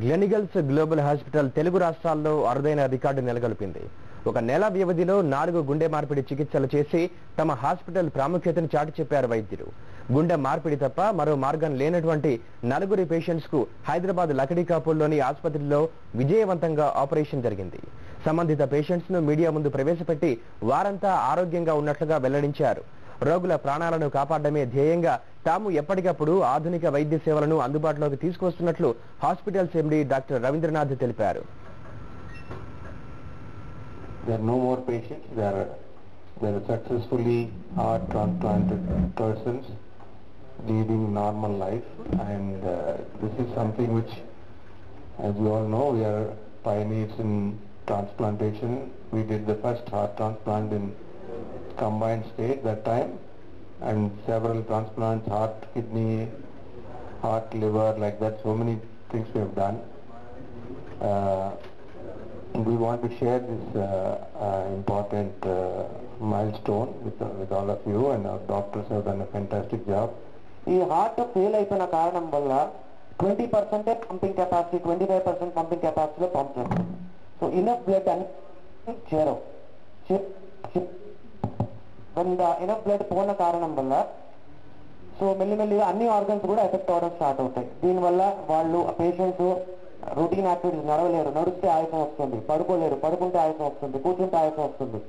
Gleneagles global hospital Telugu రాష్ట్రాల్లో అరుదైన record నెలకొల్పింది. ఒక నెల వ్యవధిలో 4 గుండె మార్పిడి చికిత్సలు చేసి తమ హాస్పిటల్ ప్రాముఖ్యతను చాటి చెప్పారు వైద్యులు. గుండె మార్పిడి తప్ప మరో మార్గం లేనటువంటి 4 పేషెంట్స్ కు హైదరాబాద్ లకడీకాపూల్లోని ఆసుపత్రిలో విజయవంతంగా ఆపరేషన్ జరిగింది. సంబంధిత పేషెంట్స్ ను మీడియా ముందు ప్రవేశపెట్టి వారంతా ఆరోగ్యంగా ఉన్నట్లుగా వెల్లడించారు. రోగుల ప్రాణాలను కాపాడమే ధ్యేయంగా తాము ఎప్పటికప్పుడు ఆధునిక వైద్య సేవలను అందుబాటులోకి తీసుకొస్తున్నట్లు హాస్పిటల్స్ ఎండీ డాక్టర్ రవీంద్రనాథ్ తెలిపారు. There are no more patients. There are successfully heart transplanted persons leading normal life, and this is something which, as you all know, we are pioneers in transplantation. We did the first heart transplant in combined state that time, and several transplants, heart, kidney, heart, liver, like that. So many things we have done. We want to share this important milestone with all of you, and our doctors have done a fantastic job. ఈ heart fail అయిపోయిన కారణం వల్ల 20% pumping capacity 25% pumping కెపాసిటీలో pump చేస్తుంది. So enough blood అని చేరవు. Enough blood పోయిన కారణం వల్ల so మెల్లిమెల్లిగా అన్ని ఆర్గన్స్ కూడా ఎఫెక్ట్ అవ్వడం స్టార్ట్ అవుతాయి. దీనివల్ల వాళ్ళు పేషెంట్స్ రొటీన్ యాక్టివిటీస్ నడవలేరు, నడిస్తే ఆయాసం వస్తుంది, పడుకోలేరు, పడుకుంటే ఆయాసం వస్తుంది, కూర్చుంటే ఆయాసం వస్తుంది.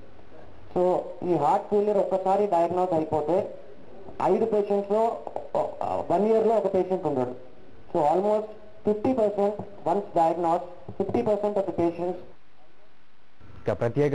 సో ఈ హార్ట్ ఫెయిలియర్ ఒక్కసారి డయాగ్నోస్ అయిపోతే 5 పేషెంట్స్లో 1 yearలో ఒక పేషెంట్ ఉండడు. So almost 50% once diagnose 50% of the patients ప్రత్యేక